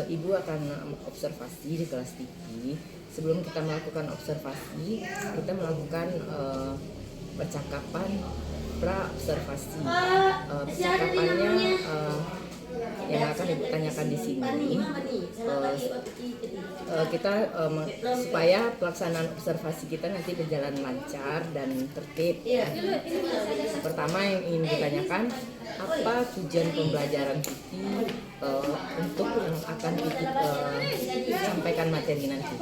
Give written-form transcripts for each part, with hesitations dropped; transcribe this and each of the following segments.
Ibu akan observasi di kelas TV. Sebelum kita melakukan observasi, kita melakukan percakapan pra-observasi. Percakapannya yang akan Ibu tanyakan di sini, kita supaya pelaksanaan observasi kita nanti berjalan lancar dan tertib. Pertama yang ingin ditanyakan, apa tujuan pembelajaran Titi untuk yang akan Titi sampaikan materi nanti?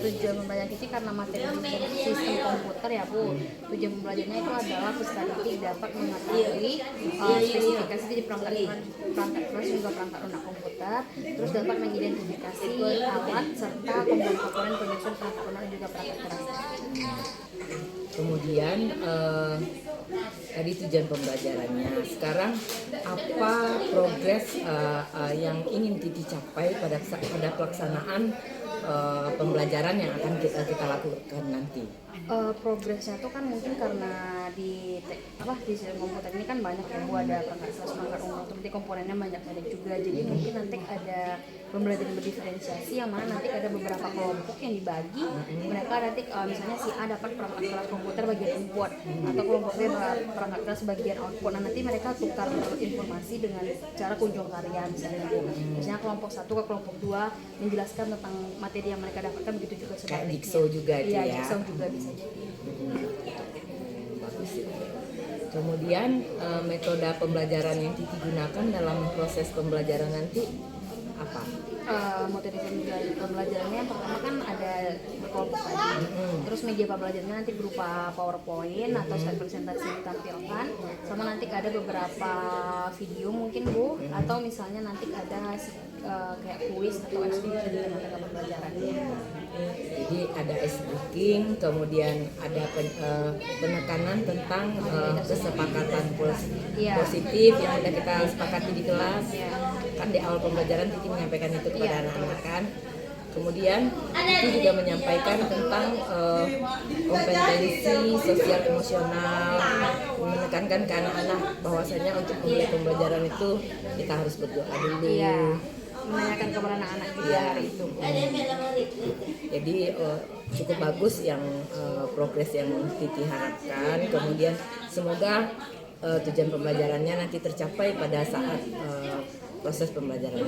Tujuan pembelajaran Titi karena materi sistem komputer ya Bu. Tujuan pembelajarannya itu adalah peserta Titi dapat mengetahui spesifikasi di perangkat keras juga perangkat lunak komputer, terus dapat mengidentifikasi alat serta komponen penyusun perangkat lunak dan juga perangkat keras. Kemudian tadi tujuan pembelajarannya. Sekarang apa progres yang ingin Titi capai pada pelaksanaan pembelajaran yang akan kita lakukan nanti? Progresnya itu kan mungkin karena di sistem komputer ini kan banyak ya Bu, ada perangkat keras, perangkat umum, seperti komponennya banyak juga, jadi mungkin nanti ada pembelajaran berdiferensiasi yang mana nanti ada beberapa kelompok yang dibagi. Mereka nanti misalnya si A dapat perangkat keras komputer bagian input atau kelompok B perangkat keras bagian output. Nah nanti mereka tukar informasi dengan cara kunjung karya misalnya Bu. Misalnya kelompok 1 ke kelompok 2 menjelaskan tentang materi yang mereka dapatkan, begitu juga sebaliknya. Kayak Jigsaw juga itu ya? Jigsaw juga bisa jadi. Bagus. Kemudian metode pembelajaran yang Titi gunakan dalam proses pembelajaran nanti apa? Materi pembelajarannya yang pertama kan ada berkelompok tadi. Terus media pembelajarannya nanti berupa PowerPoint atau slide presentasi ditampilkan, sama nanti ada beberapa video mungkin Bu, atau misalnya nanti ada kayak kuis atau activity dengan materi pembelajarannya. Jadi ada ice breaking, kemudian ada penekanan tentang kesepakatan positif yang sudah kita sepakati di kelas. Kan di awal pembelajaran Titi menyampaikan itu kepada anak-anak kan. Kemudian Titi juga menyampaikan tentang kompetensi sosial emosional, menekankan ke anak-anak bahwasanya untuk memulai pembelajaran itu kita harus berdoa dulu. Menanyakan kepada anak-anak juga hari itu. Jadi cukup bagus yang progres yang Titi harapkan. Kemudian semoga tujuan pembelajarannya nanti tercapai pada saat proses pembelajaran.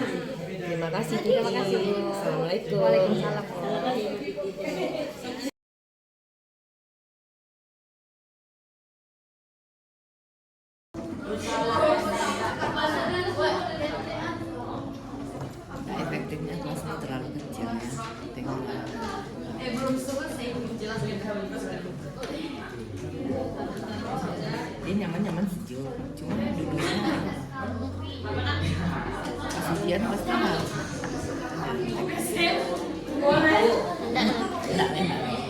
Terima kasih Titi. Terima kasih Bu. Assalamualaikum. Waalaikumsalam. Efektifnya kelasnya terlalu kecil ya. Ini nyaman sejuk, cuma duduknya kemudian pasti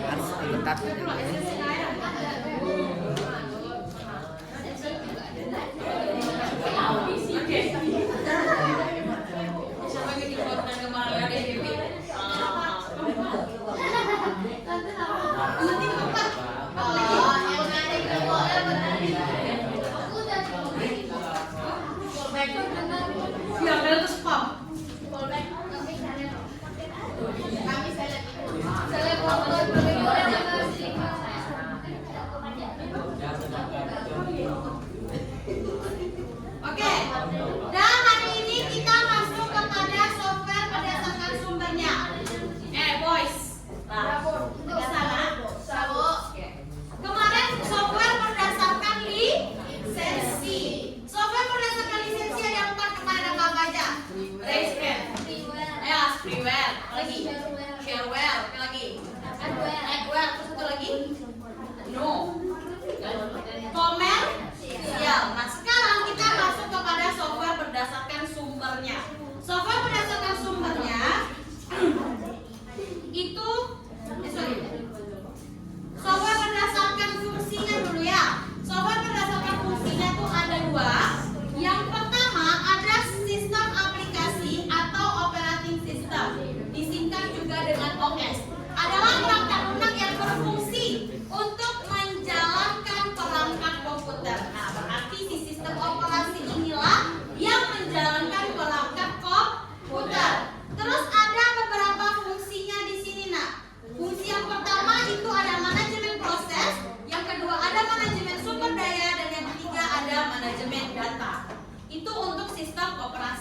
harus tetap. Oke, dan hari ini kita masuk kepada software berdasarkan sumbernya. Boys, ke sana. Kemarin software berdasarkan lisensi. Software berdasarkan lisensi ada 4 kepada Kak Baja. Raise hand. Ayo, freeware. Lagi. Shareware. Lagi. Adware. Terus satu lagi. No. Komersial. Nah, sekarang kita masuk kepada software berdasarkan sumbernya. Software berdasarkan sumbernya itu software berdasarkan fungsinya dulu ya. Software berdasarkan fungsinya itu ada 2. Yang pertama ada sistem aplikasi atau operating system, disingkat juga dengan OS. Adalah perangkat lunak yang berfungsi untuk menjaga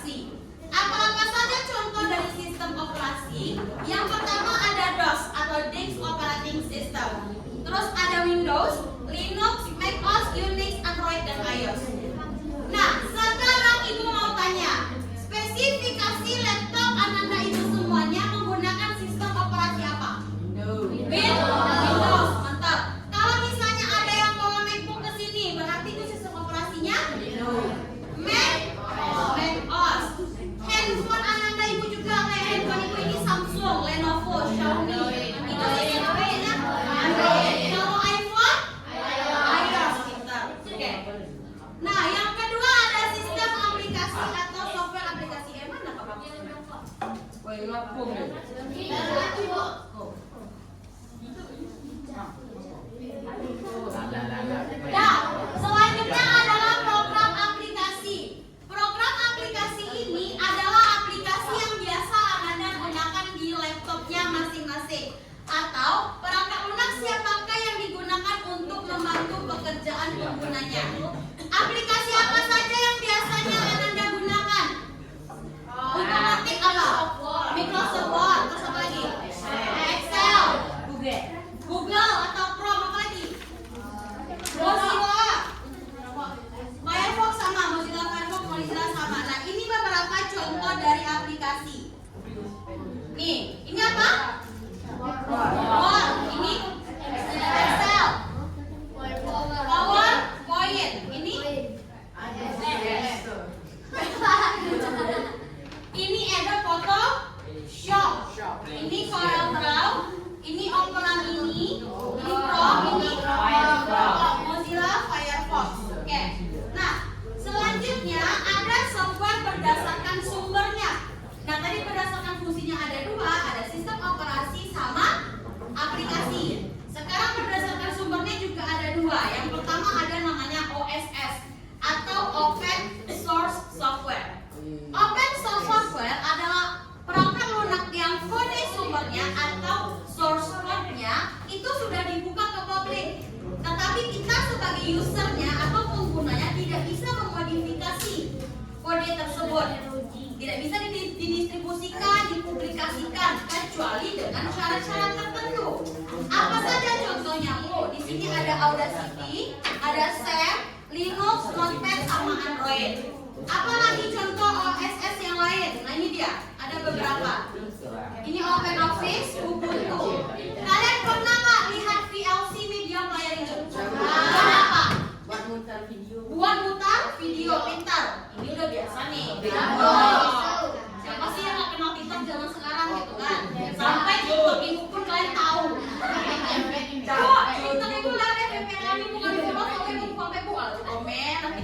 operasi. Apa-apa saja contoh dari sistem operasi? Yang pertama ada DOS atau Disk Operating System. Terus ada Windows, Linux, macOS, Unix, Android, dan iOS. Nah, sekarang ibu mau tanya, spesifikasi laptop Ananda itu semuanya menggunakan sistem operasi apa? Windows, mantap. Kalau misalnya ada yang bawa MacBook ke sini, berarti itu sistem operasinya? macOS. Handphone Ananda ibu juga kayak handphone ibu ini Samsung, Lenovo, Xiaomi. Itu sistem operasinya Android. Kalau iPhone? iOS. Pintar. Oke. Nah, yang kedua ada sistem aplikasi atau software aplikasi. Mana Pak? Nah, selanjutnya adalah program aplikasi. Program aplikasi ini adalah aplikasi yang biasa Anda gunakan di laptopnya masing-masing atau perangkat lunak siap pakai yang digunakan untuk membantu pekerjaan penggunanya. Aplikasi apa saja yang biasanya Anda gunakan? Untuk ngetik apa? Microsoft Word, terus apa lagi? Excel, Google atau Chrome, apa lagi? Mozilla, Firefox sama, Mozilla Firefox, Mozilla sama. Nah, ini beberapa contoh dari aplikasi. Nih, ini apa? Word, ini Excel, PowerPoint, ini ini ada Photoshop, ini Corel Draw, ini Opera Mini, ini Chrome, ini Mozilla Firefox. Oke. Nah, selanjutnya ada software berdasarkan sumbernya. Nah, tadi berdasarkan fungsinya ada dua, ada sistem operasi sama aplikasi. Sekarang berdasarkan sumbernya juga ada dua. Yang pertama ada namanya OSS atau Open Source Software. Open Source Software adalah perangkat lunak yang kode sumbernya atau source code-nya itu sudah dibuka ke publik. Tetapi kita sebagai usernya atau penggunanya tidak bisa memodifikasi kode tersebut. Tidak bisa didistribusikan, dipublikasikan kecuali dengan syarat-syarat tertentu. Apa saja contohnya? Oh, di sini ada Audacity, ada Sam, Linux, Notepad, sama Android. Apalagi contoh OSS yang lain? Nah, ini dia, ada beberapa. Ini OpenOffice, Ubuntu. Kalian pernah nggak lihat VLC Media Player itu? Kenapa? Buat mutar video, pintar. Ini udah biasa nih. Siapa sih yang nggak kenal TikTok zaman sekarang gitu kan? Sampai TikTok ibu pun kalian tahu. Kok TikTok ibu lah VPN ibu kan coba sampai ibu komen nanti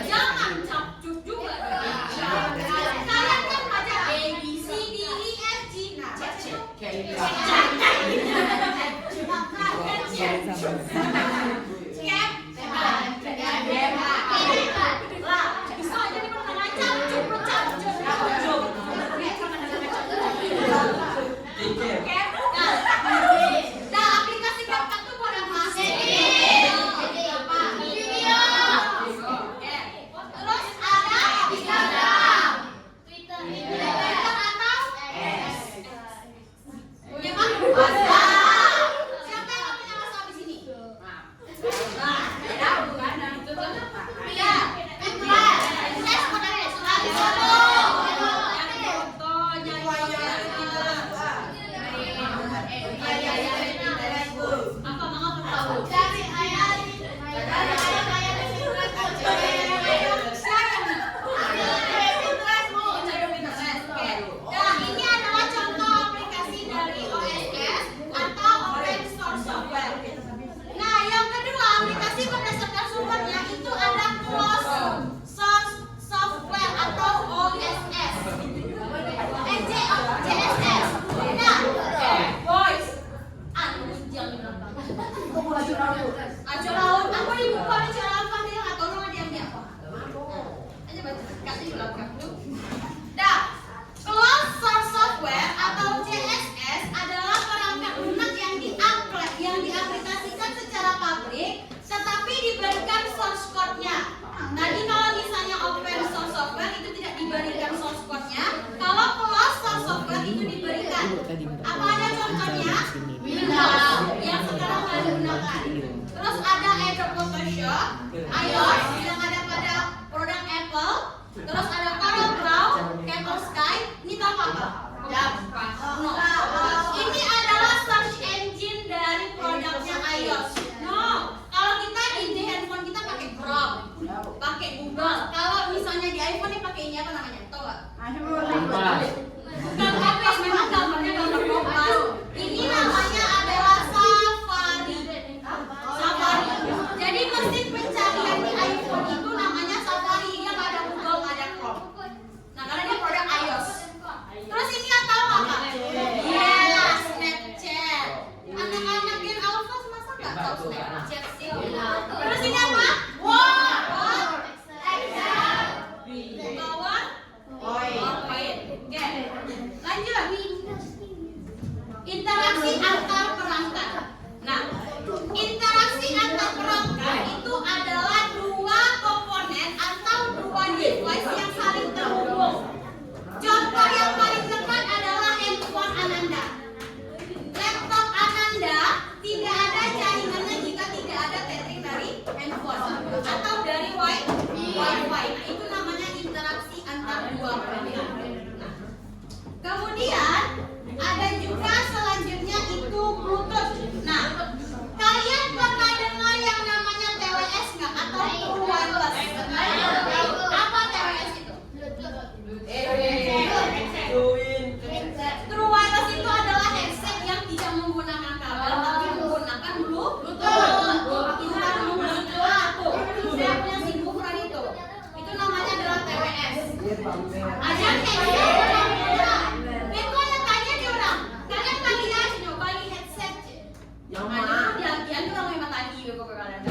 jangan capcuk juga. Kalian kan baca A B C D E F G. Nah, bisa aja nih pertanyaan capcuk. Nah, aplikasi CapCut tuh buat apa? iOS yang ada pada produk Apple. Terus ada Coral Draw, Camel Sky. Ini tahu apa? No. Ini adalah search engine dari produknya iOS. No. Kalau kita di handphone kita pakai Chrome, pakai Google. Kalau misalnya di iPhone ini pakai ini apa namanya? Tahu nggak? Bukan Kompas, memang gambarnya gambar Kompas. Ini namanya adalah Safari. Safari. Jadi mesin pencarian di iPhone itu namanya Safari. Dia nggak ada Google, nggak ada Chrome. Nah, karena dia produk iOS. Terus ini yang tahu apa? Iya, Snapchat. Anak-anak Gen Alpha masa nggak tahu Snapchat sih? Terus ini apa? Word, Excel, PowerPoint. Oke, lanjut. Interaksi antar perangkat. Nah, interaksi antar perangkat itu adalah dua komponen atau dua device yang saling terhubung. Contoh yang paling dekat adalah handphone Ananda. Laptop Ananda tidak ada jaringannya jika tidak ada tethering dari handphone atau dari Wi-Fi. Nah, itu namanya interaksi antar dua perangkat. Nah, kemudian ada juga selanjutnya itu Bluetooth. Nah, kalian pernah dengar yang namanya TWS nggak atau True Wireless? Apa TWS itu? True Wireless itu adalah headset yang tidak menggunakan kabel tapi menggunakan Bluetooth. Kita Bluetooth. Saya punya si Bufran itu. Itu namanya adalah TWS. Ada headset yang mudah. Beko yang tanya dia orang. Kalian lagi aja nyobain headset. Yang mana? Dia tuh orang memang tadi beko kalian.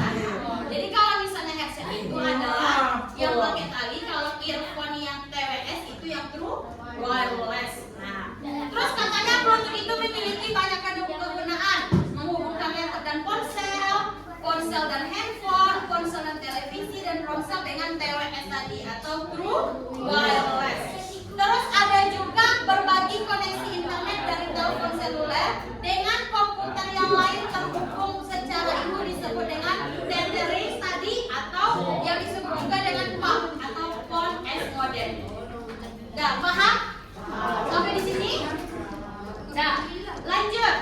Jadi kalau misalnya headset itu adalah yang pakai tali, kalau earphone yang TWS itu yang True Wireless. Nah, terus katanya Bluetooth itu memiliki banyak kegunaan, menghubungkan laptop dan ponsel, ponsel dan handphone, ponsel dan televisi dan ponsel dengan TWS tadi atau True Wireless. Terus ada juga berbagi koneksi internet dari telepon seluler dengan komputer yang lain terhubung secara itu disebut dengan tethering tadi atau yang disebut juga dengan PAM atau phone as modem. Dah paham? Sampai di sini? Dah, lanjut.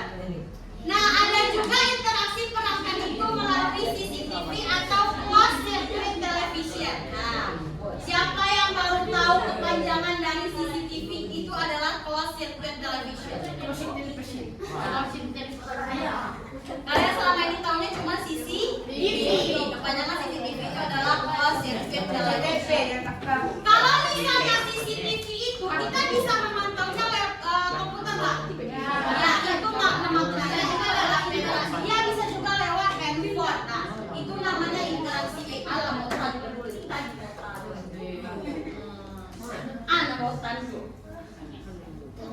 Nah, ada juga interaksi perangkat itu melalui CCTV atau closed circuit television. Nah, siapa yang baru tahu kepanjangan dari CCTV itu adalah closed circuit television? Kalian selama ini tahunya cuma CCTV. Kepanjangan CCTV itu adalah closed circuit television. Kalau misalnya CCTV itu kita bisa memantaunya lewat komputer nggak? Ya, itu memantaunya juga adalah interaksi. Dia bisa juga lewat handphone. Nah, itu namanya interaksi AR. Mau tanya.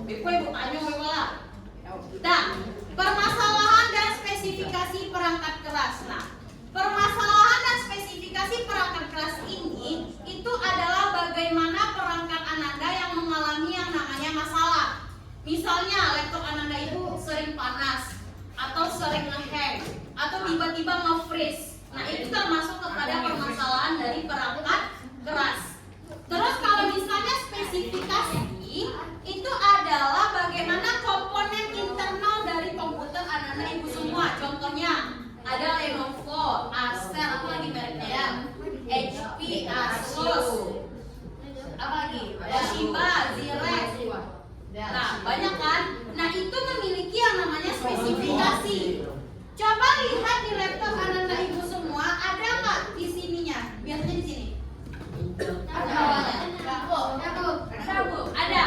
Ibu tanya lah. Nah, permasalahan dan spesifikasi perangkat keras. Nah, permasalahan dan spesifikasi perangkat keras ini itu adalah bagaimana perangkat Ananda yang mengalami yang namanya masalah. Misalnya laptop Ananda itu sering panas atau sering nge-hang atau tiba-tiba nge-freeze. Nah, itu termasuk kepada permasalahan dari perangkat keras. Terus kalau misalnya spesifikasi itu adalah bagaimana komponen internal dari komputer Ananda ibu semua. Contohnya ada Lenovo, Acer, apa lagi mereknya ya? HP, Asus, apa lagi? Toshiba, Xiaomi. Nah, banyak kan? Nah, itu memiliki yang namanya spesifikasi. Coba lihat di laptop Ananda ibu semua, ada nggak di sininya? Biasanya di sini. Ada.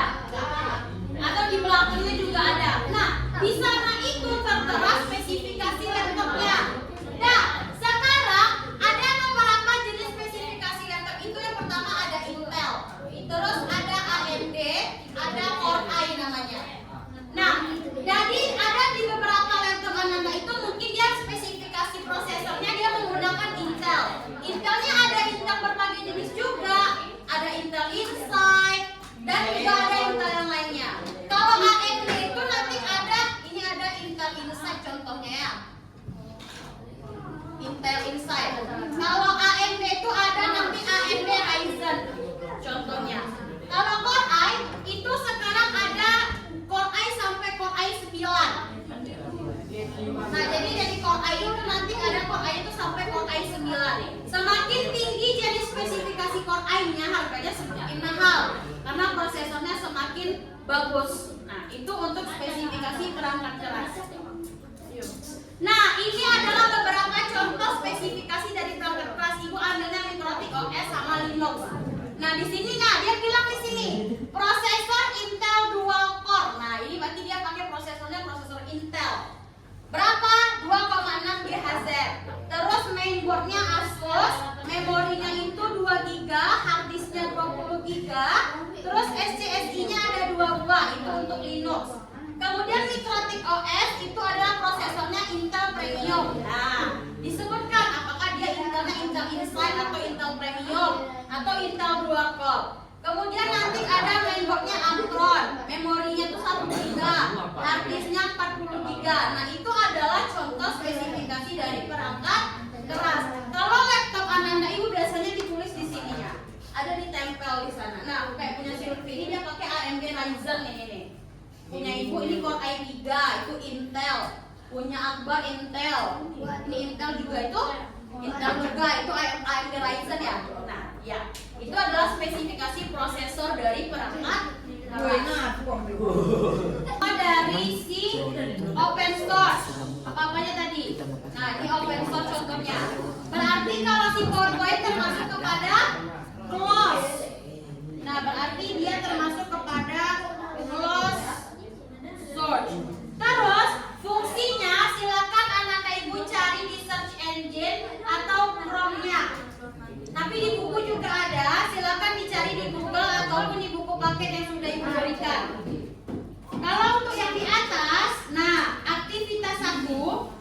Atau di belakangnya juga ada. Nah, di sana itu tertera spesifikasi laptopnya. Nah, sekarang ada beberapa jenis spesifikasi laptop itu. Yang pertama ada Intel, terus ada AMD, ada Core i namanya. Nah, jadi ada di beberapa laptop Ananda itu mungkin dia spesifikasi prosesornya dia menggunakan Intel. Intelnya ada Intel berbagai jenis juga. Ada Intel Inside dan juga ada Intel yang lainnya. Kalau AMD itu nanti ada Intel Inside contohnya ya. Intel Inside. Kalau AMD itu ada nanti AMD Ryzen. Contohnya. Kalau Core i itu sekarang ada Core i sampai Core i 9. Nah, jadi dari Core i itu nanti ada Core i itu sampai Core i 9. Semakin tinggi jadi spesifikasi Core i-nya, harganya semakin mahal karena prosesornya semakin bagus. Nah, itu untuk spesifikasi perangkat keras. Nah, ini adalah beberapa contoh spesifikasi dari perangkat keras. Ibu ambilnya Mikrotik OS sama Linux. Nah, di sini dia bilang di sini prosesor Intel dual core. Nah, ini berarti dia pakai prosesornya prosesor Intel. Berapa? 2,6 GHz. Terus mainboardnya Asus, memorinya itu 2 GB, harddisknya 20 GB. Terus SSD-nya ada 2 buah, itu untuk Linux. Kemudian Mikrotik OS itu adalah prosesornya Intel Premium. Nah, disebutkan apakah dia Intelnya Intel Inside atau Intel Premium atau Intel dual core. Kemudian nanti ada mainboardnya Antron, memorinya itu 1 GB, harddisknya 40 GB. Nah, itu adalah contoh spesifikasi dari perangkat keras. Kalau laptop Ananda Ibu biasanya ditulis di sininya, ada ditempel di sana. Nah, kayak punya Silvi ini dia pakai AMD Ryzen ini. Punya Ibu ini Core i3 itu Intel, punya Akbar Intel, ini Intel juga itu Intel juga itu AMD Ryzen ya. Nah, ya itu adalah spesifikasi prosesor dari perangkat keras. Dari si open source apa-apanya tadi. Nah, ini open source contohnya. Berarti kalau si PowerPoint termasuk kepada close. Nah, berarti dia termasuk kepada close source. Terus fungsinya silakan anak ibu cari di search engine atau Chrome-nya. Tapi di buku juga ada, silakan dicari di Google ataupun di buku paket yang sudah ibu berikan. Kalau untuk yang di atas, nah aktivitas 1,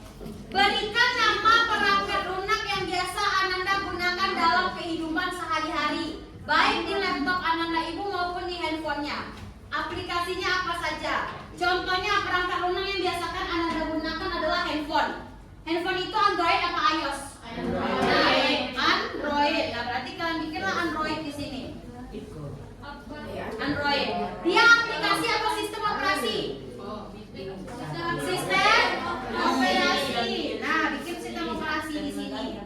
berikan nama perangkat lunak yang biasa Ananda gunakan dalam kehidupan sehari-hari, baik di laptop Ananda ibu maupun di handphonenya. Aplikasinya apa saja? Contohnya perangkat lunak yang biasakan Ananda gunakan adalah handphone. Handphone itu Android apa iOS? Android. Android. Nah, berarti kalian bikinlah Android di sini. Android. Dia aplikasi atau sistem operasi? Sistem operasi. Nah, bikin sistem operasi di sini.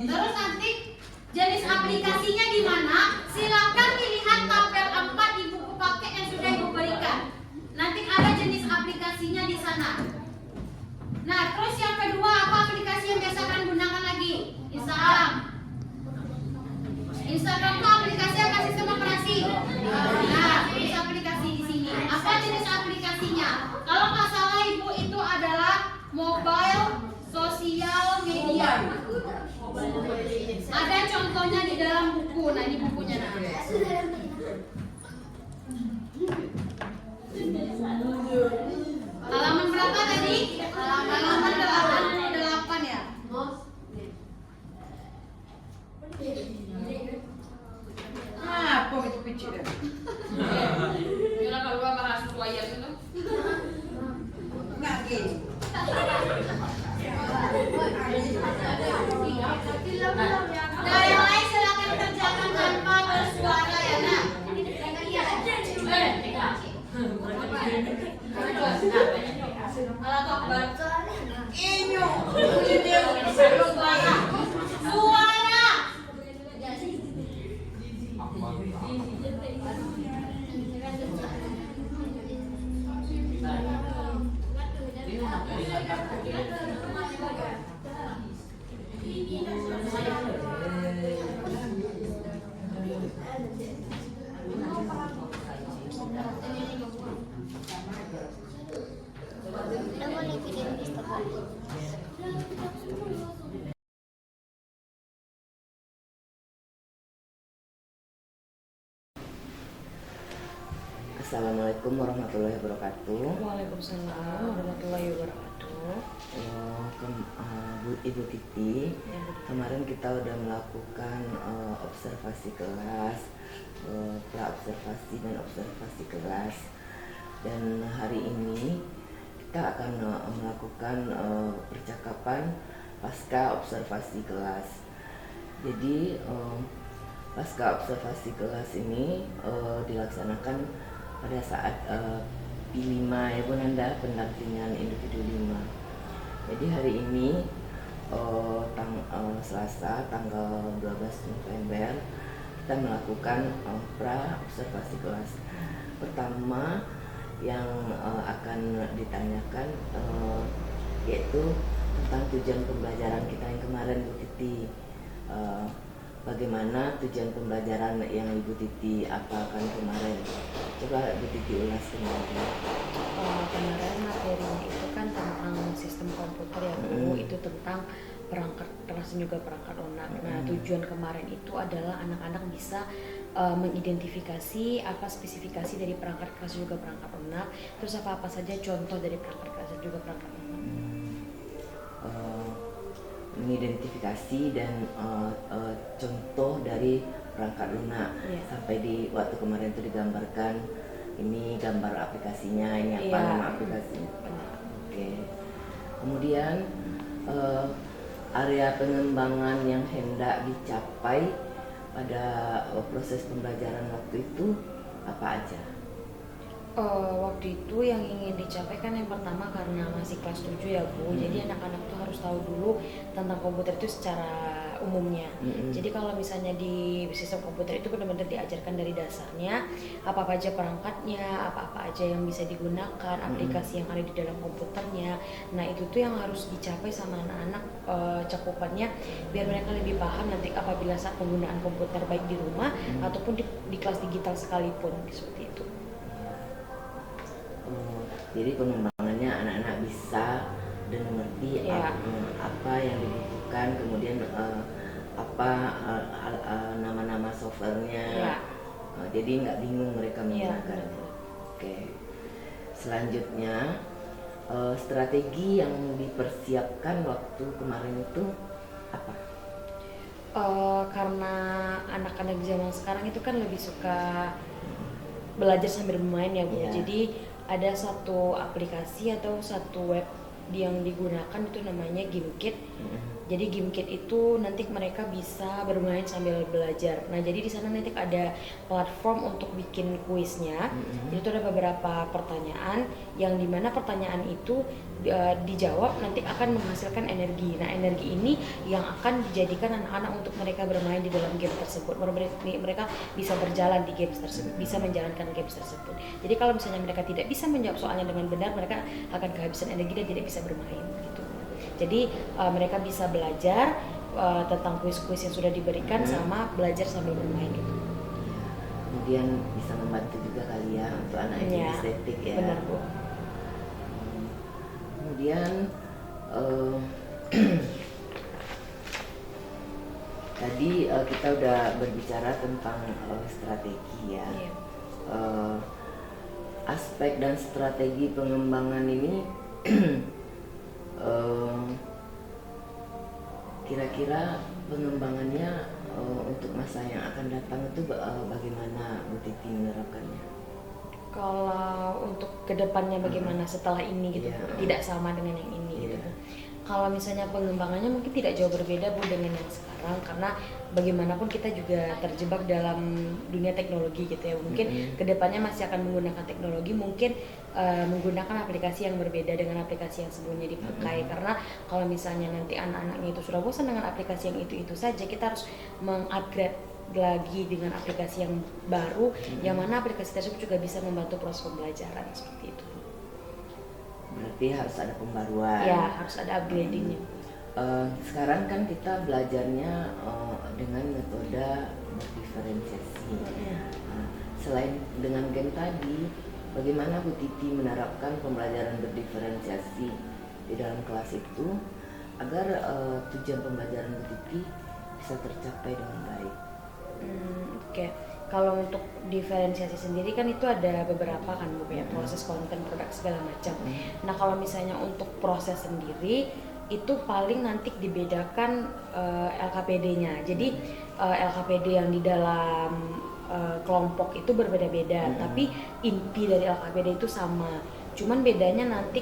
Terus nanti jenis aplikasinya di mana? Silakan dilihat tabel 4 di buku paket yang sudah ibu berikan. Nanti ada jenis aplikasinya di sana. Nah, terus yang kedua, apa aplikasi yang biasa kalian gunakan lagi? Instagram. Instagram itu aplikasi apa sistem operasi? Nah, jenis aplikasi di sini. Apa jenis aplikasinya? Kalau nggak salah ibu itu adalah mobile sosial media. Ada contohnya di dalam buku. Nah, ini bukunya. Nah. Halaman berapa tadi? Halaman 88 ya? Apa itu kecil? Gila kalau bahas wayar itu. Nggak gini. Nah, yang lain silakan kerjakan tanpa bersuara ya, Nak. Alat Akbar. Inyo. Suara. Suara. Assalamualaikum warahmatullahi wabarakatuh. Waalaikumsalam warahmatullahi wabarakatuh. Ibu Titi, kemarin kita udah melakukan observasi kelas, pra-observasi dan observasi kelas. Dan hari ini kita akan melakukan percakapan pasca observasi kelas. Jadi pasca observasi kelas ini dilaksanakan pada saat P5 ya Bun Anda, pendampingan individu 5. Jadi hari ini Selasa tanggal 12 November kita melakukan pra observasi kelas. Pertama yang akan ditanyakan yaitu tentang tujuan pembelajaran kita yang kemarin Bu Titi. Bagaimana tujuan pembelajaran yang Ibu Titi apakan kemarin? Coba Bu Titi ulas kembali. Kemarin materinya itu kan tentang sistem komputer ya Bu, itu tentang perangkat keras dan juga perangkat lunak. Nah, tujuan kemarin itu adalah anak-anak bisa mengidentifikasi apa spesifikasi dari perangkat keras juga perangkat lunak, terus apa saja contoh dari perangkat keras dan juga perangkat lunak. Mengidentifikasi dan contoh dari perangkat lunak. Sampai di waktu kemarin itu digambarkan ini gambar aplikasinya, ini apa nama aplikasinya. Oke. Kemudian area pengembangan yang hendak dicapai pada proses pembelajaran waktu itu apa aja? Waktu itu yang ingin dicapai kan yang pertama karena masih kelas 7 ya Bu, jadi anak-anak tuh harus tahu dulu tentang komputer itu secara umumnya. Jadi kalau misalnya di sistem komputer itu benar-benar diajarkan dari dasarnya, apa aja perangkatnya, apa aja yang bisa digunakan, aplikasi yang ada di dalam komputernya. Nah itu tuh yang harus dicapai sama anak-anak cakupannya, biar mereka lebih paham nanti apabila saat penggunaan komputer baik di rumah ataupun di kelas digital sekalipun, seperti itu. Jadi pengembangannya anak-anak bisa dan mengerti apa yang dibutuhkan, kemudian apa nama-nama softwarenya, jadi nggak bingung mereka menggunakan. Oke. Selanjutnya strategi yang dipersiapkan waktu kemarin itu apa? Karena anak-anak zaman sekarang itu kan lebih suka belajar sambil bermain ya Bu. Jadi ada satu aplikasi atau satu web yang digunakan itu namanya GameKit. Jadi GameKit itu nanti mereka bisa bermain sambil belajar. Nah jadi di sana nanti ada platform untuk bikin kuisnya. Jadi itu ada beberapa pertanyaan yang dimana pertanyaan itu dijawab nanti akan menghasilkan energi. Nah energi ini yang akan dijadikan anak-anak untuk mereka bermain di dalam game tersebut. Mereka bisa berjalan di games tersebut, bisa menjalankan games tersebut. Jadi kalau misalnya mereka tidak bisa menjawab soalnya dengan benar, mereka akan kehabisan energi dan tidak bisa bermain gitu. Jadi mereka bisa belajar tentang kuis-kuis yang sudah diberikan sama belajar sambil bermain itu. Kemudian bisa membantu juga kali ya untuk anak yang estetik ya. Benar Bu. Kemudian tadi kita udah berbicara tentang strategi ya. Aspek dan strategi pengembangan ini kira-kira pengembangannya untuk masa yang akan datang itu bagaimana Bu Titi menerapkannya? Kalau untuk kedepannya bagaimana setelah ini gitu, tidak sama dengan yang ini gitu. Kalau misalnya pengembangannya mungkin tidak jauh berbeda Bu dengan yang sekarang, karena bagaimanapun kita juga terjebak dalam dunia teknologi gitu ya. Mungkin kedepannya masih akan menggunakan teknologi, mungkin menggunakan aplikasi yang berbeda dengan aplikasi yang sebelumnya dipakai. Karena kalau misalnya nanti anak-anaknya itu sudah bosan dengan aplikasi yang itu saja, kita harus mengupgrade lagi dengan aplikasi yang baru, yang mana aplikasi tersebut juga bisa membantu proses pembelajaran seperti itu. Berarti harus ada pembaruan. Ya, harus ada upgradingnya. Sekarang kan kita belajarnya dengan metode berdiferensiasi. Selain dengan game tadi, bagaimana Bu Titi menerapkan pembelajaran berdiferensiasi di dalam kelas itu agar tujuan pembelajaran Bu Titi bisa tercapai dengan baik? Oke. Kalau untuk diferensiasi sendiri kan itu ada beberapa kan Bu ya, proses konten produk segala macam. Nah kalau misalnya untuk proses sendiri itu paling nanti dibedakan LKPD-nya. Jadi LKPD yang di dalam kelompok itu berbeda-beda, tapi inti dari LKPD itu sama. Cuman bedanya nanti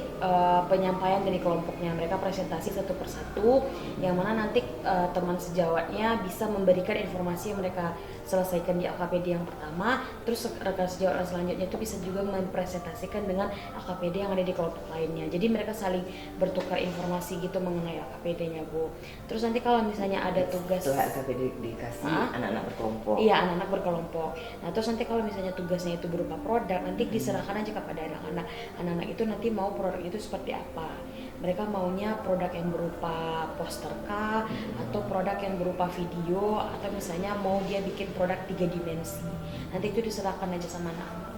penyampaian dari kelompoknya, mereka presentasi satu persatu, yang mana nanti teman sejawatnya bisa memberikan informasi yang mereka selesaikan di AKPD yang pertama, terus rekan sejawat selanjutnya itu bisa juga mempresentasikan dengan AKPD yang ada di kelompok lainnya. Jadi mereka saling bertukar informasi gitu mengenai AKPD-nya, Bu. Terus nanti kalau misalnya ada tugas Setelah AKPD dikasih anak-anak berkelompok. Iya, anak-anak berkelompok. Nah, terus nanti kalau misalnya tugasnya itu berupa produk, nanti diserahkan aja kepada anak-anak. Anak-anak itu nanti mau produk itu seperti apa. Mereka maunya produk yang berupa poster kah, atau produk yang berupa video, atau misalnya mau dia bikin produk 3 dimensi. Nanti itu diserahkan aja sama anak-anak.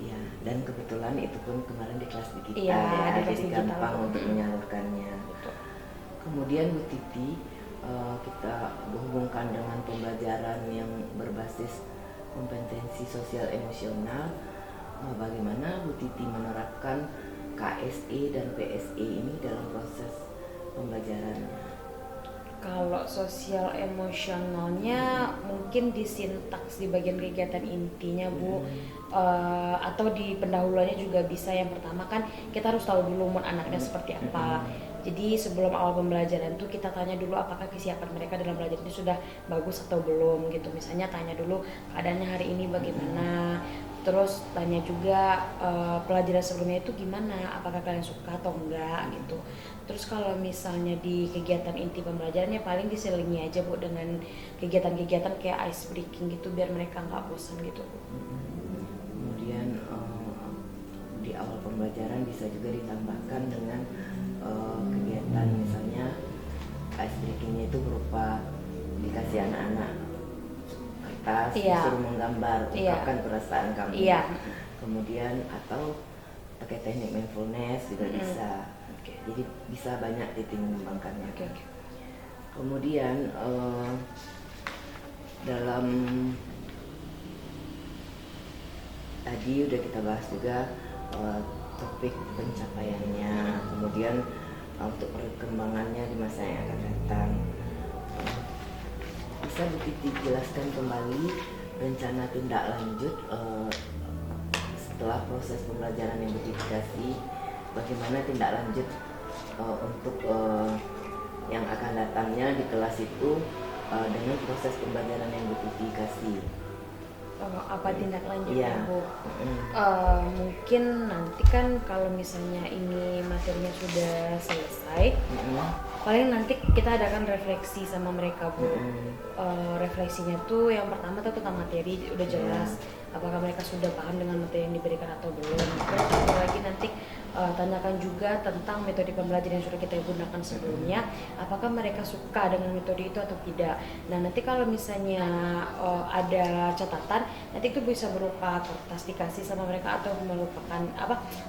Iya, dan kebetulan itu pun kemarin di kelas digital Iya, ya, di kelas jadi digital. gampang untuk menyalurkannya. Kemudian Bu Titi, kita hubungkan dengan pembelajaran yang berbasis kompetensi sosial emosional. Bagaimana Bu Titi menerapkan KSE dan PSE ini dalam proses pembelajarannya? Kalau sosial emosionalnya mungkin di sintaks di bagian kegiatan intinya, Bu. Atau di pendahuluannya juga bisa. Yang pertama kan kita harus tahu dulu mood anaknya seperti apa. Jadi sebelum awal pembelajaran tuh kita tanya dulu apakah kesiapan mereka dalam belajar ini sudah bagus atau belum gitu. Misalnya tanya dulu keadaannya hari ini bagaimana. Terus tanya juga pelajaran sebelumnya itu gimana, apakah kalian suka atau enggak gitu. Terus kalau misalnya di kegiatan inti pembelajarannya paling diselingi aja, Bu, dengan kegiatan-kegiatan kayak ice breaking gitu biar mereka nggak bosan gitu, Bu. Kemudian di awal pembelajaran bisa juga ditambahkan dengan kegiatan misalnya ice breakingnya itu berupa dikasih anak-anak kertas, disuruh menggambar, ungkapkan perasaan kamu. Kemudian atau pakai teknik mindfulness juga bisa. Jadi bisa banyak titik mengembangkannya. Kemudian dalam tadi udah kita bahas juga topik pencapaiannya, kemudian untuk perkembangannya di masa yang akan datang. Bisa Bu Titi jelaskan kembali rencana tindak lanjut setelah proses pembelajaran yang Bu Titi kasih, bagaimana tindak lanjut untuk yang akan datangnya di kelas itu dengan proses pembelajaran yang Bu Titi kasih. Apa tindak lanjutnya, Iya. Bu? Mungkin nanti kan kalau misalnya ini materinya sudah selesai, paling nanti kita adakan refleksi sama mereka, Bu. Refleksinya tuh yang pertama tuh tentang materi udah jelas, apakah mereka sudah paham dengan materi yang diberikan atau belum. Terus satu lagi nanti tanyakan juga tentang metode pembelajaran yang sudah kita gunakan sebelumnya, apakah mereka suka dengan metode itu atau tidak. Nah, nanti kalau misalnya ada catatan, nanti itu bisa berupa kertas dikasih sama mereka atau merupakan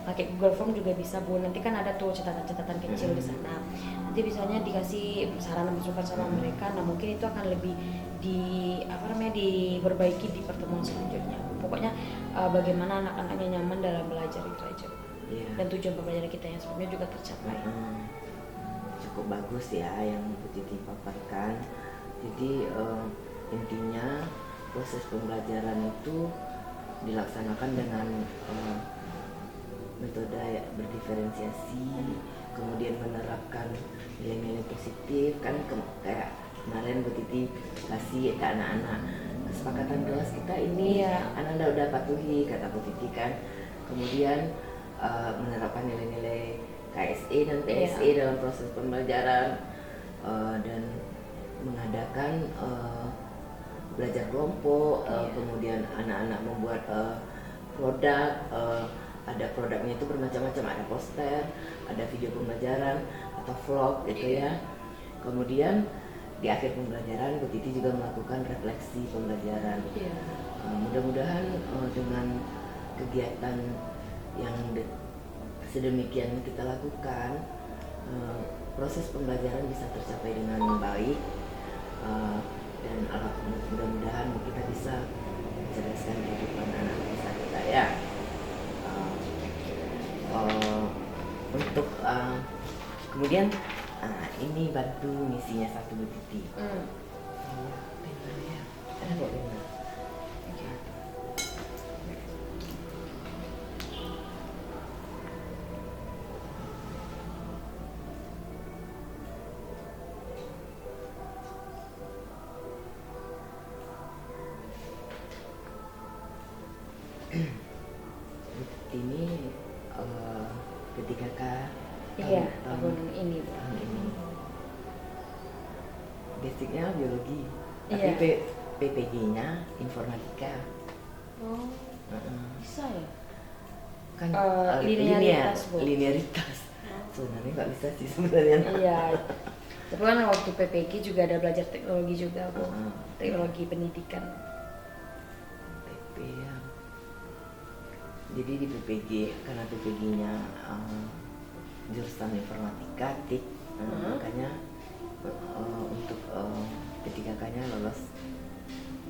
pakai Google Form juga bisa, Bu. Nanti kan ada tuh catatan-catatan kecil di sana. Nanti misalnya dikasih saran masukan sama mereka. Nah, mungkin itu akan lebih diperbaiki di pertemuan selanjutnya. Pokoknya bagaimana anak-anaknya nyaman dalam belajar itu aja. Dan tujuan pembelajaran kita yang sebelumnya juga tercapai. Cukup bagus ya yang Bu Titi paparkan. Jadi intinya proses pembelajaran itu dilaksanakan dengan metode berdiferensiasi, kemudian menerapkan nilai-nilai positif kan, kayak kemarin Bu Titi kasih ke anak-anak kesepakatan kelas kita ini anak-anak udah patuhi kata Bu Titi kan. Kemudian menerapkan nilai-nilai KSE dan PSE dalam proses pembelajaran, dan mengadakan belajar kelompok, kemudian anak-anak membuat produk, ada produknya itu bermacam-macam, ada poster, ada video pembelajaran atau vlog gitu ya. Kemudian di akhir pembelajaran Bu Titi juga melakukan refleksi pembelajaran. Mudah-mudahan dengan kegiatan yang sedemikian kita lakukan, proses pembelajaran bisa tercapai dengan baik, dan mudah-mudahan kita bisa mencerdaskan kehidupan anak bangsa kita ya. Untuk kemudian ini bantu misinya satu Bu Titi. Ada nggak benar? Ini ketika Iya, tahun ini Bu. tahun ini basicnya biologi, Iya. tapi PPG-nya informatika. Oh, Heeh. bisa ya? Kan Linearitas, Bu. linearitas. Sebenarnya nggak bisa sih sebenarnya. Iya. Tapi kan waktu PPG juga ada belajar teknologi juga Bu. Heeh. Teknologi pendidikan. PP ya. Jadi di PPG karena PPG-nya jurusan informatika, TIK, makanya untuk P3K-nya lolos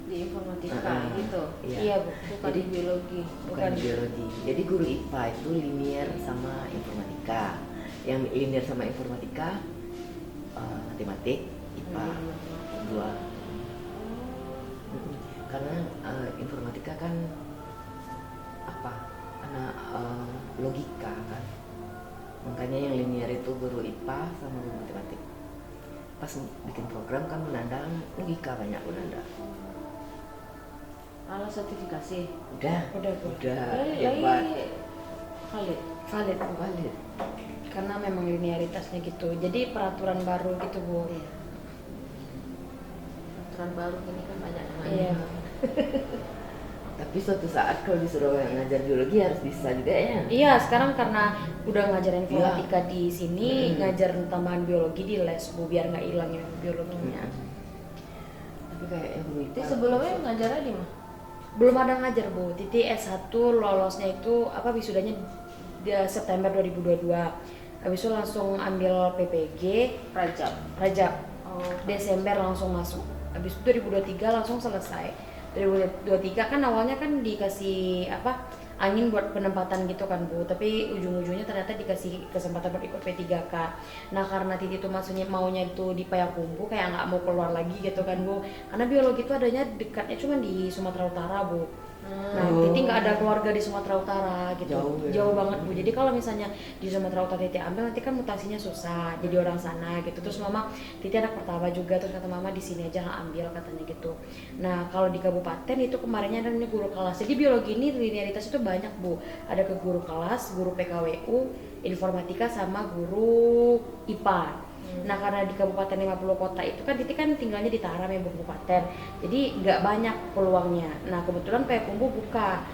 Di informatika gitu. iya. Iya Bu, bukan Jadi di biologi. bukan biologi. Jadi guru IPA itu linear sama informatika. Yang linear sama informatika matematik, IPA dua. Karena informatika kan apa? Anak logika kan. Makanya yang linear itu guru IPA sama guru matematik. Pas bikin program kan menandang logika banyak menandang. Alat sertifikasi. Udah Bu. hebat. Valid. Valid Bu. Valid. Karena memang linearitasnya gitu. Jadi peraturan baru gitu Bu. Peraturan baru ini kan banyak yang Iya. Tapi suatu saat kalau disuruh ngajar biologi harus bisa juga ya. Iya, sekarang karena udah ngajar informatika di sini, ngajar tambahan biologi di les Bu, biar nggak hilang ya biologinya. Tapi kayak yang guru IPA. sebelumnya ngajarnya di mana? Belum ada ngajar Bu. Titi S1 lolosnya itu wisudanya di September 2022. Habis itu langsung ambil PPG, Rajab. Desember langsung masuk. Habis itu 2023 langsung selesai. 2023 kan awalnya kan dikasih angin buat penempatan gitu kan Bu, tapi ujung-ujungnya ternyata dikasih kesempatan buat ikut P3K. Nah karena Titi tuh maksudnya maunya itu di Payakumbuh, kayak nggak mau keluar lagi gitu kan Bu, karena biologi itu adanya dekatnya cuma di Sumatera Utara Bu. Nah Titi nggak ada keluarga di Sumatera Utara gitu, jauh banget Bu. Jadi kalau misalnya di Sumatera Utara Titi ambil nanti kan mutasinya susah, jadi orang sana gitu. Terus Mama Titi anak pertama juga, terus kata Mama di sini aja nggak ambil katanya gitu. Nah kalau di kabupaten itu kemarinnya ada namanya guru kelas. Jadi biologi ini linearitas itu banyak Bu. Ada ke guru kelas, guru PKWU, informatika sama guru IPA. Nah karena di kabupaten 50 kota itu kan Titi kan tinggalnya di Taram ya Bu, kabupaten, jadi nggak banyak peluangnya. Nah kebetulan Payakumbuh buka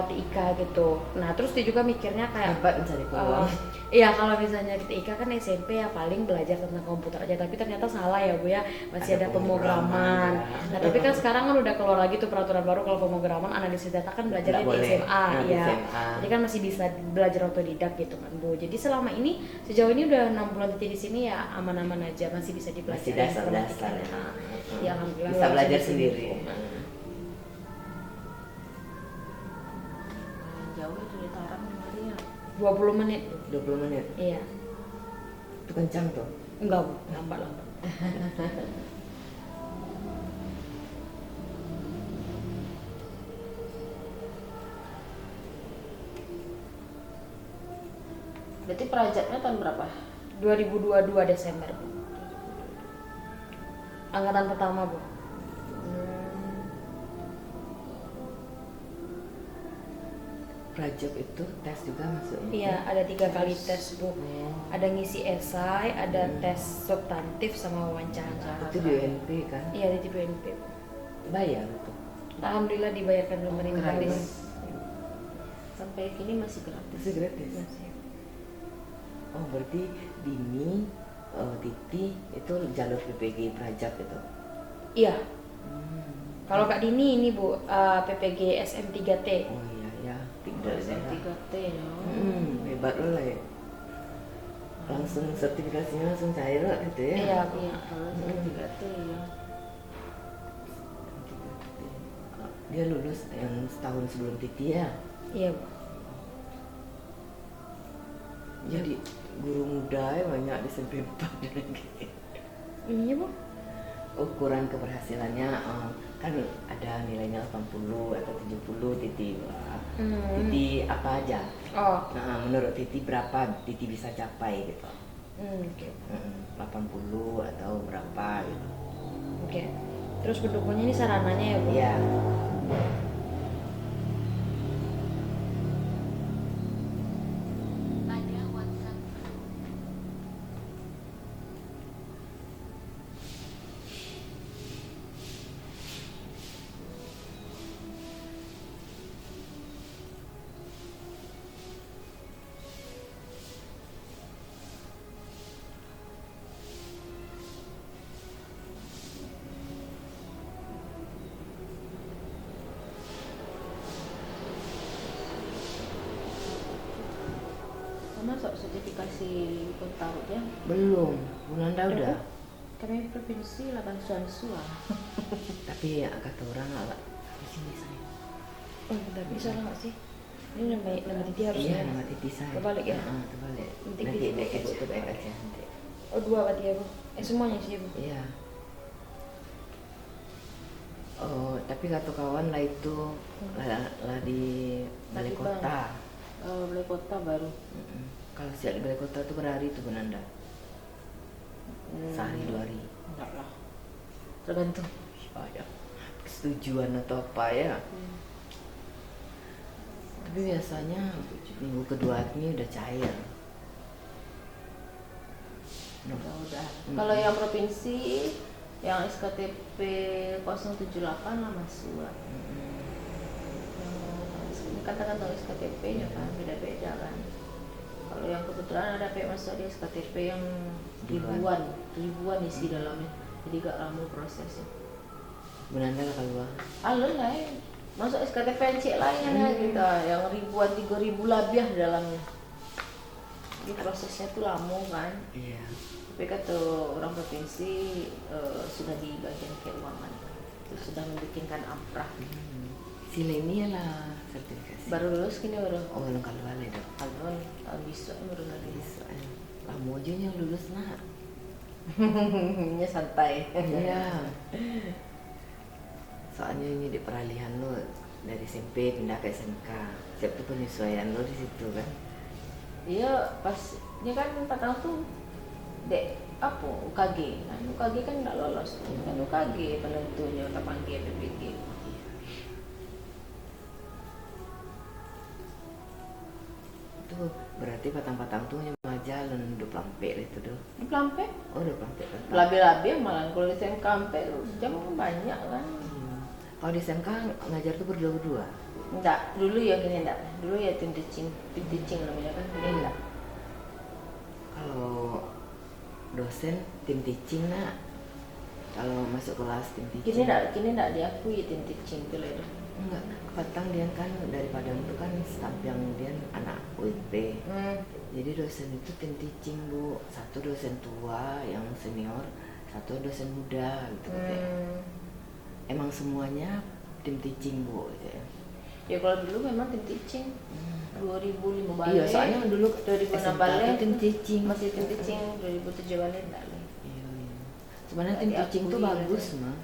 TIK gitu. Nah terus dia juga mikirnya kayak Hebat mencari peluang. iya kalau misalnya di TIK kan SMP ya paling belajar tentang komputer aja, tapi ternyata salah ya Bu ya, masih ada pemrograman. ya. Nah tapi kan sekarang kan udah keluar lagi tuh peraturan baru, kalau pemrograman analisis data kan belajarnya Nggak di boleh. SMA Di ya. SMA. Jadi kan masih bisa belajar otodidak gitu kan Bu. Jadi selama ini sejauh ini udah 6 bulan Titi di sini ya aman-aman aja, masih bisa Masih dipelajari dasar-dasar. informatikanya. Ya alhamdulillah. Bisa lolos belajar di sini, sendiri. Bu. Jauh itu di Taram kemarin ya. 20 menit. 20 menit. Iya. Itu kencang tuh. Enggak Bu, lambat. Berarti perajatnya tahun berapa? 2022 Desember Bu. Angkatan pertama Bu. Prajab itu tes juga masuknya. Iya, ada 3 kali tes Bu. Ada ngisi esai, ada tes substantif sama wawancara. Itu di UNP kan? Iya di TPNP Bu. Bayar tuh. Alhamdulillah dibayarkan pemerintah. Gratis. Sampai kini masih gratis. Itu gratis. Oh berarti Dini, Titi itu jalur PPG Prajab itu. Iya. Kalau Kak Dini ini Bu, PPG SM3T. Oh iya ya, tinggal ya. 3T ya. Hebat lo lah ya. Langsung sertifikasinya langsung cair lah gitu ya. Iya Bu. Iya, 3T ya. Dia lulus yang setahun sebelum Titi ya. Iya Bu. Jadi guru muda ya banyak di SMP 4 lagi. Iya Bu. Ukuran keberhasilannya kan ada nilainya 80 atau 70 Titi. Titi apa aja? Oh. Nah, menurut Titi berapa Titi bisa capai gitu? Oke. 80 atau berapa gitu. Oke. Terus pendukungnya ini sarananya ya Bu. Iya. masuk sertifikasi kontarutnya? Belum, Bu Nanda udah. Kami provinsi 8 Suansu. Tapi ya kata orang agak di sini saya. Oh, bentar, bisa nggak sih? Ini nama Titi harusnya. Iya, nama Titi saya. Kebalik ya? Kebalik. Nanti Nanti kita baik back ibu tuh baik aja nanti. Oh, 2 berarti ya, Bu? Semuanya sih ya, Bu? Iya. Oh, tapi kata kawan lah itu lah di balai Di kota. Balai kota baru. Kalau siap di balai kota itu berhari itu Bu Nanda. Sehari 2 hari. Enggak lah. Tergantung. Ada kesetujuan atau apa ya. Tapi biasanya minggu kedua ini udah cair. Udah. Kalau yang provinsi, yang SKTP 078 lah masuk. Yang katakan tahu SKTP-nya kan beda-beda kan. Kalau yang kebetulan ada kayak masuk di SKTP yang ribuan isi dalamnya. Jadi gak lama prosesnya. Bu Nanda lah keluar. Alun lah ya. Masuk SKTP cek lain ya kita yang ribuan 3.000 lebih di dalamnya. Jadi prosesnya tuh lama kan. Iya. Tapi kata orang provinsi sudah di bagian keuangan, itu sudah membikinkan amprah. Sila ini lah sertifikasi. Baru lulus kini baru. Oh belum keluar lah itu. Alun bisa baru lagi. Lama aja yang lulus nak. Nya santai. Iya. Soalnya ini di peralihan lo dari SMP pindah ke SMK. Siap tuh penyesuaian lo di situ kan. Iya pasnya kan 4 tahun tuh dek apa UKG kan UKG kan nggak lolos kan UKG penentunya tak panggil PPG. Itu berarti patang-patang tuh nyama jalan udah pelampe itu tuh. Di Plampe Oh udah pelampe kan. labi-labi malah kalau di SMK Kampe jam banyak kan. Iya. Kalau di SMK ngajar tuh berdua-berdua. Enggak, dulu ya gini enggak. Dulu ya tim teaching namanya kan. Ini enggak. Kalau dosen tim teaching nak. Kalau masuk kelas tim teaching. Kini enggak diakui tim teaching itu lah itu. Enggak, Patang dia kan dari Padang itu kan staff yang dia anak UIP. Jadi dosen itu tim teaching Bu. Satu dosen tua yang senior, satu dosen muda gitu katanya. Emang semuanya tim teaching Bu gitu ya. Ya kalau dulu memang tim teaching. 2005 balik. Iya, soalnya dulu 2006 SMK balik itu tim teaching. masih tim teaching 2007 balik enggak lah. Iya, iya. Sebenarnya tim teaching tuh Diakui bagus dosen. mah.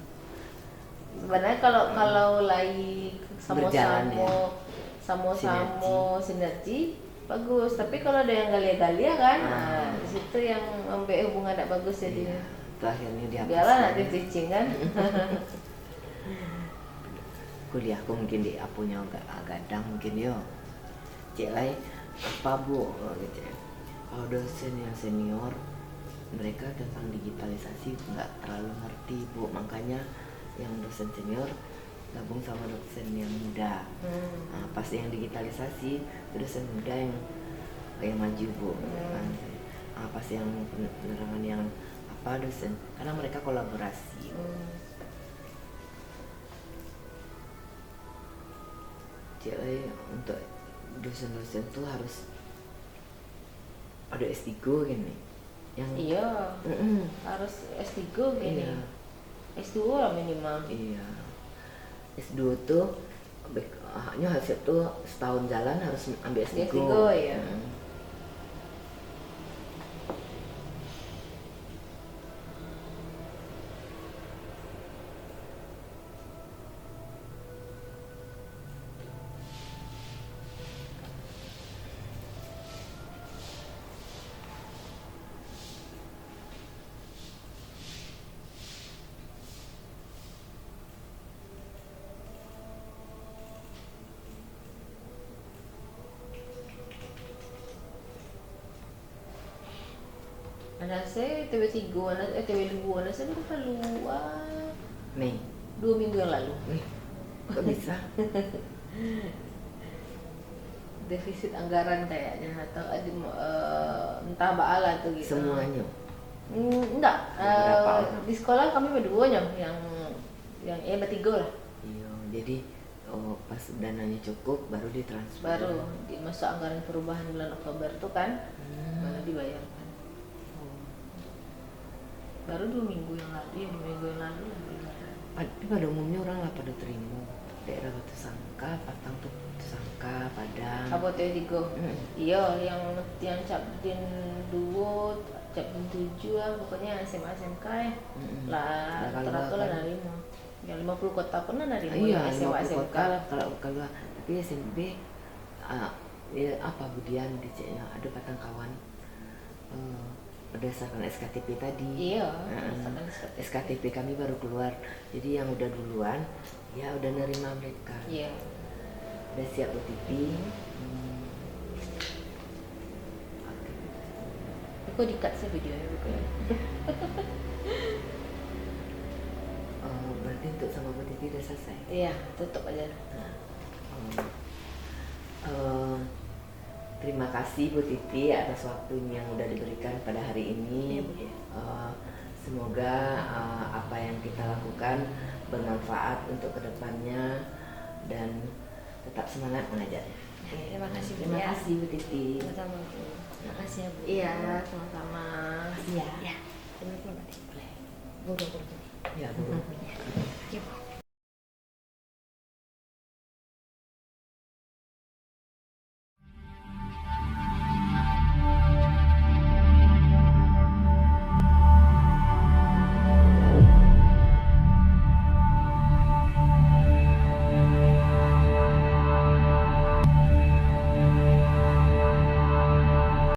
Sebenarnya kalau lagi Berjalan, ya. sama-sama sinergi bagus, tapi kalau ada yang galia-galia kan, nah, di situ yang ambil hubungan tidak bagus jadi. Iya. Itu akhirnya dihapus. Biarlah nanti teaching kan. Kuliahku mungkin di apunya agak gadang mungkin yo. Cek lain apa Bu gitu ya. Kalau dosen yang senior mereka tentang digitalisasi nggak terlalu ngerti Bu, makanya yang dosen senior gabung sama dosen yang muda. Nah, pas yang digitalisasi itu dosen muda yang maju Bu. Kan. Nah, pas yang penerangan yang apa dosen karena mereka kolaborasi. Jadi untuk dosen-dosen tuh harus ada S3 gini. Yang Iya, harus S3 gini. Iya. S2 lah minimal. Iya. S2 tuh hanya hasil tuh setahun jalan harus ambil S3. S3 ya. Anak saya TW3, TW2, anak saya baru keluar Mei. 2 minggu yang lalu. Kok bisa? Defisit anggaran kayaknya atau entah bala tuh gitu. Semuanya. Enggak. Berapa? Di sekolah kami berdua yang bertiga lah. Iya, jadi pas dananya cukup baru ditransfer. Baru di masa anggaran perubahan bulan Oktober tuh kan baru dibayarkan. Baru 2 minggu yang lalu, ya 2 minggu yang lalu lah dibayar. Tapi pada umumnya orang lah pada terima daerah Batu Sangka, Patang tuh Batu Sangka, Padang. Kabupaten Tigo. Iya, yang Capdin 2, Capdin 7 lah, pokoknya SMA SMK ya. Lah rata-rata lah narima. Yang 50 kota pun lah narima. Iya, SMA 50 SMK. kota lah kalau tapi SMP ya, apa Budian diceknya ada Patang kawan berdasarkan SKTP tadi. Iya, Heeh. berdasarkan SKTP. SKTP kami baru keluar, jadi yang udah duluan ya udah nerima mereka. Iya. Udah siap OTP. Kok di-cut sih videonya bukan? Berarti untuk sama OTP udah selesai. Iya, tutup aja. Terima kasih Bu Titi atas waktunya yang udah diberikan pada hari ini. Semoga apa yang kita lakukan bermanfaat untuk kedepannya dan tetap semangat mengajar. Terima kasih Bu. Terima kasih Bu Titi. Sama-sama Bu. Terima kasih ya Bu. Iya, sama-sama. Iya. Ya. Terima kasih. Boleh. Ya, Bu. Yuk.